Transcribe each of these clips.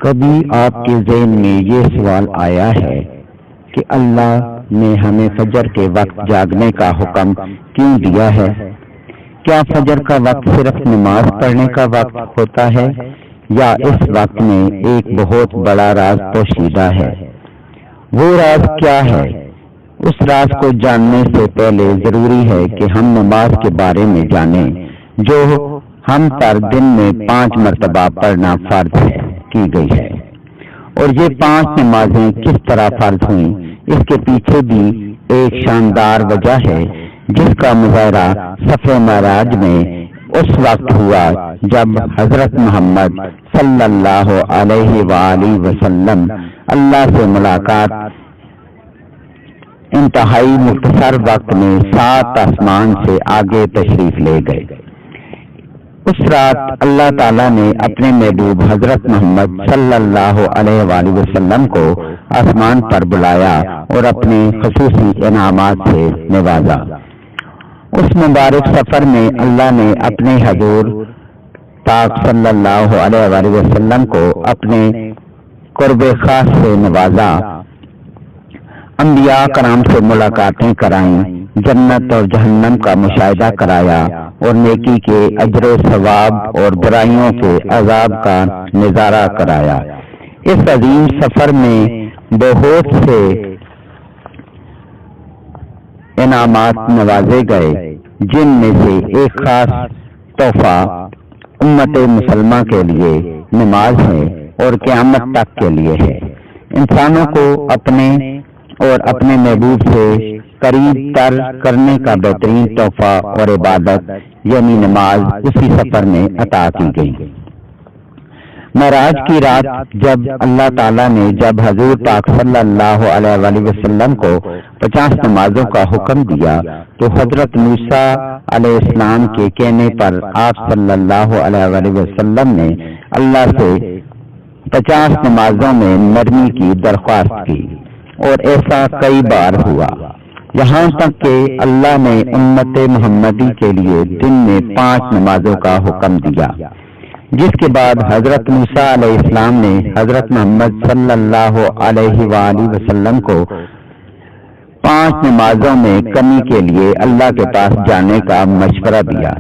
کبھی آپ کے ذہن میں یہ سوال آیا ہے کہ اللہ نے ہمیں فجر کے وقت جاگنے کا حکم کیوں دیا ہے؟ کیا فجر کا وقت صرف نماز پڑھنے کا وقت ہوتا ہے یا اس وقت میں ایک بہت بڑا راز پوشیدہ ہے؟ وہ راز کیا ہے؟ اس راز کو جاننے سے پہلے ضروری ہے کہ ہم نماز کے بارے میں جانیں جو ہم پر دن میں 5 مرتبہ پڑھنا فرض کی گئی ہے، اور یہ 5 نمازیں کس طرح فرض ہوئیں اس کے پیچھے بھی ایک شاندار وجہ ہے جس کا مظاہرہ صفحہ معراج میں اس وقت ہوا جب حضرت محمد صلی اللہ علیہ وآلہ وسلم اللہ سے ملاقات انتہائی مختصر وقت میں 7 آسمان سے آگے تشریف لے گئے۔ اس رات اللہ تعالیٰ نے اپنے محبوب حضرت محمد صلی اللہ علیہ وآلہ وسلم کو آسمان پر بلایا اور اپنے خصوصی انعامات سے نوازا۔ اس مبارک سفر میں اللہ نے اپنے حضور پاک صلی اللہ علیہ وآلہ وسلم کو اپنے قرب خاص سے نوازا، انبیاء کرام سے ملاقاتیں کرائیں، جنت اور جہنم کا مشاہدہ کرایا اور نیکی کے اجر و ثواب اور برائیوں کے عذاب کا نظارہ کرایا۔ اس عظیم سفر میں بہت سے انعامات نوازے گئے، جن میں سے ایک خاص تحفہ امت مسلمہ کے لیے نماز ہے اور قیامت تک کے لیے ہے۔ انسانوں کو اپنے اور اپنے محبوب سے قریب تر کرنے کا بہترین تحفہ اور عبادت یعنی نماز اسی سفر میں عطا کی گئی۔ معراج کی رات جب اللہ تعالیٰ نے حضور پاک صلی اللہ علیہ وآلہ وسلم کو 50 نمازوں کا حکم دیا تو حضرت موسیٰ علیہ السلام کے کہنے پر آپ صلی اللہ علیہ وآلہ وسلم نے اللہ سے 50 نمازوں میں نرمی کی درخواست کی، اور ایسا کئی بار ہوا، یہاں تک کہ اللہ نے امت محمدی کے لیے دن میں 5 نمازوں کا حکم دیا، جس کے بعد حضرت موسیٰ علیہ السلام نے حضرت محمد صلی اللہ علیہ وآلہ وسلم کو 5 نمازوں میں کمی کے لیے اللہ کے پاس جانے کا مشورہ دیا،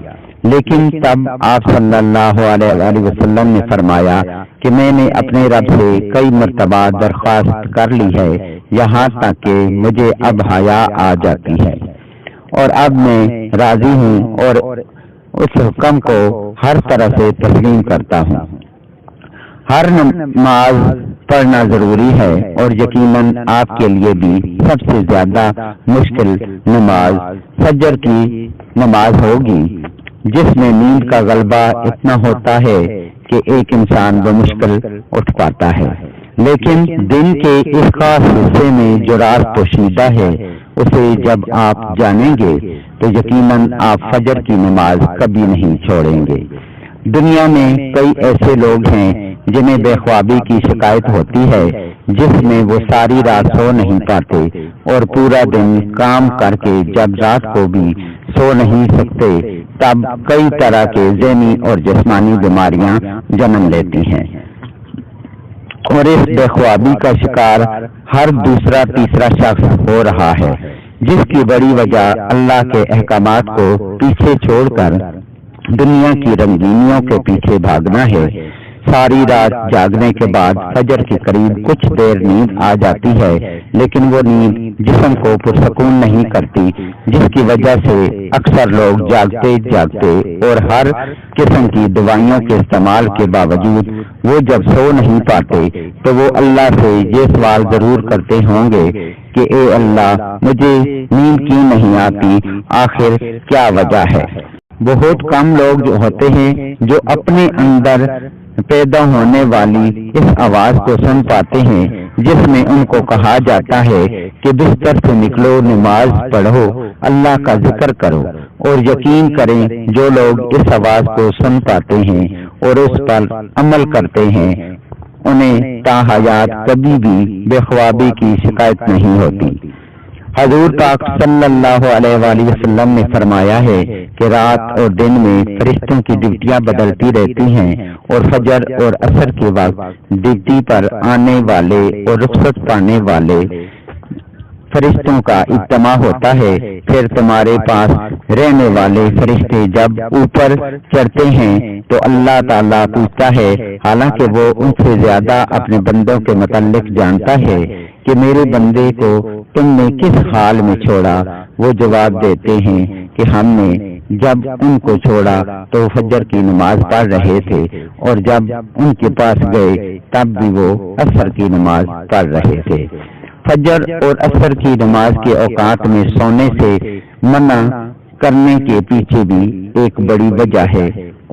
لیکن تب آپ صلی اللہ علیہ وآلہ وسلم نے فرمایا کہ میں نے اپنے رب سے کئی مرتبہ درخواست کر لی ہے، یہاں تک کہ مجھے اب حیا آ جاتی ہے، اور اب میں راضی ہوں اور اس حکم کو ہر طرح سے تسلیم کرتا ہوں۔ ہر نماز پڑھنا ضروری ہے، اور یقیناً آپ کے لیے بھی سب سے زیادہ مشکل نماز فجر کی نماز ہوگی، جس میں نیند کا غلبہ اتنا ہوتا ہے کہ ایک انسان بمشکل اٹھ پاتا ہے، لیکن دن کے اس خاص حصے میں جو راز پوشیدہ ہے اسے جب آپ جانیں گے تو یقیناً آپ فجر کی نماز کبھی نہیں چھوڑیں گے۔ دنیا میں کئی ایسے لوگ ہیں جنہیں بے خوابی کی شکایت ہوتی ہے، جس میں وہ ساری رات سو نہیں پاتے اور پورا دن کام کر کے جب رات کو بھی سو نہیں سکتے تب کئی طرح کے ذہنی اور جسمانی بیماریاں جنم لیتی ہیں، اور اس بے خوابی کا شکار ہر دوسرا تیسرا شخص ہو رہا ہے، جس کی بڑی وجہ اللہ کے احکامات کو پیچھے چھوڑ کر دنیا کی رنگینیوں کے پیچھے بھاگنا ہے۔ ساری رات جاگنے کے بعد فجر کے قریب کچھ دیر نیند آ جاتی ہے، لیکن وہ نیند جسم کو پرسکون نہیں کرتی، جس کی وجہ سے اکثر لوگ جاگتے جاگتے اور ہر قسم کی دوائیوں کے استعمال کے باوجود وہ جب سو نہیں پاتے تو وہ اللہ سے یہ سوال ضرور کرتے ہوں گے کہ اے اللہ، مجھے نیند کیوں نہیں آتی، آخر کیا وجہ ہے؟ بہت کم لوگ ہوتے ہیں جو اپنے اندر پیدا ہونے والی اس آواز کو سن پاتے ہیں جس میں ان کو کہا جاتا ہے کہ بستر سے نکلو، نماز پڑھو، اللہ کا ذکر کرو، اور یقین کریں جو لوگ اس آواز کو سن پاتے ہیں اور اس پر عمل کرتے ہیں انہیں تا حیات کبھی بھی بے خوابی کی شکایت نہیں ہوتی۔ حضور پاک صلی اللہ علیہ وآلہ وسلم نے فرمایا ہے کہ رات اور دن میں فرشتوں کی ڈیوٹیاں بدلتی رہتی ہیں، اور فجر اور عصر کے وقت ڈیوٹی پر آنے والے اور رخصت پانے والے فرشتوں کا اجتماع ہوتا ہے۔ پھر تمہارے پاس رہنے والے فرشتے جب اوپر چڑھتے ہیں تو اللہ تعالیٰ پوچھتا ہے، حالانکہ وہ ان سے زیادہ اپنے بندوں کے متعلق جانتا ہے، کہ میرے بندے کو تم نے کس حال میں چھوڑا؟ وہ جواب دیتے ہیں کہ ہم نے جب ان کو چھوڑا تو فجر کی نماز پڑھ رہے تھے، اور جب ان کے پاس گئے تب بھی وہ عصر کی نماز پڑھ رہے تھے۔ فجر اور عصر کی نماز کے اوقات میں سونے سے منع کرنے کے پیچھے بھی ایک بڑی وجہ ہے،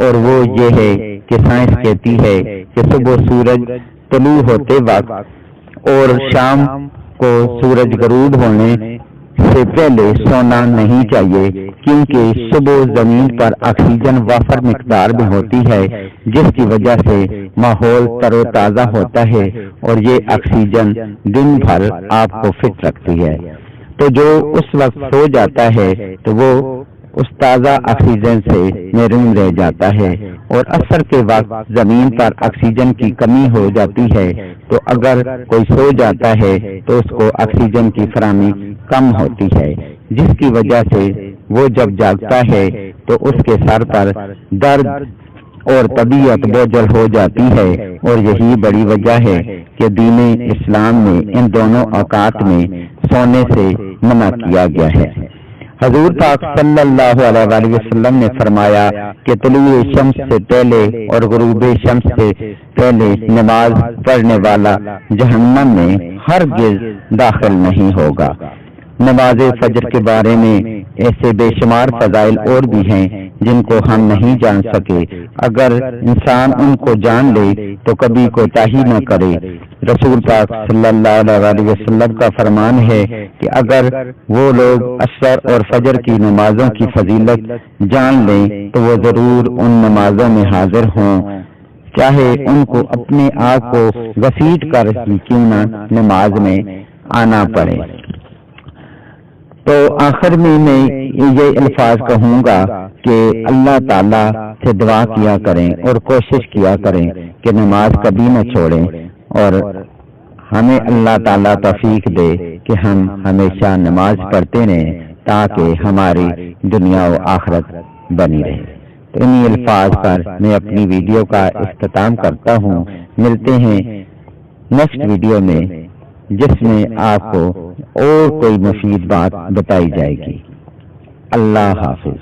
اور وہ یہ ہے کہ سائنس کہتی ہے کہ صبح سورج طلوع ہوتے وقت اور شام کو سورج غروب ہونے سے پہلے سونا نہیں چاہیے، کیونکہ صبح زمین پر آکسیجن وافر مقدار میں ہوتی ہے، جس کی وجہ سے ماحول تر و تازہ ہوتا ہے، اور یہ آکسیجن دن بھر آپ کو فٹ رکھتی ہے۔ تو جو اس وقت سو جاتا ہے تو وہ اس تازہ آکسیجن سے محروم رہ جاتا ہے، اور عصر کے وقت زمین پر آکسیجن کی کمی ہو جاتی ہے، تو اگر کوئی سو جاتا ہے تو اس کو آکسیجن کی فراہمی کم ہوتی ہے، جس کی وجہ سے وہ جب جاگتا ہے تو اس کے سر پر درد اور طبیعت بوجھل ہو جاتی ہے، اور یہی بڑی وجہ ہے کہ دین اسلام میں ان دونوں اوقات میں سونے سے منع کیا گیا ہے۔ حضور پاک صلی اللہ علیہ وآلہ وسلم نے فرمایا کہ طلوع شمس سے پہلے اور غروب شمس سے پہلے نماز پڑھنے والا جہنم میں ہرگز داخل نہیں ہوگا۔ نماز فجر کے بارے میں ایسے بے شمار فضائل اور بھی ہیں جن کو ہم نہیں جان سکے، اگر انسان ان کو جان لے تو کبھی کوتاہی نہ کرے۔ رسول پاک صلی اللہ علیہ وآلہ وسلم کا فرمان ہے کہ اگر وہ لوگ عصر اور فجر کی نمازوں کی فضیلت جان لیں تو وہ ضرور ان نمازوں میں حاضر ہوں، چاہے ان کو اپنے آپ کو گھسیٹ کر ہی کیوں نہ نماز میں آنا پڑے۔ تو آخر میں یہ الفاظ کہوں گا کہ اللہ تعالیٰ سے دعا کیا کریں اور کوشش کیا کریں کہ نماز کبھی نہ چھوڑیں، اور ہمیں اللہ تعالیٰ توفیق دے کہ ہم ہمیشہ نماز پڑھتے رہیں تاکہ ہماری دنیا و آخرت بنی رہے۔ تو انہی الفاظ پر میں اپنی ویڈیو کا اختتام کرتا ہوں۔ ملتے ہیں نیکسٹ ویڈیو میں، جس میں آپ کو اور کوئی مفید بات بتائی جائے گی۔ اللہ حافظ۔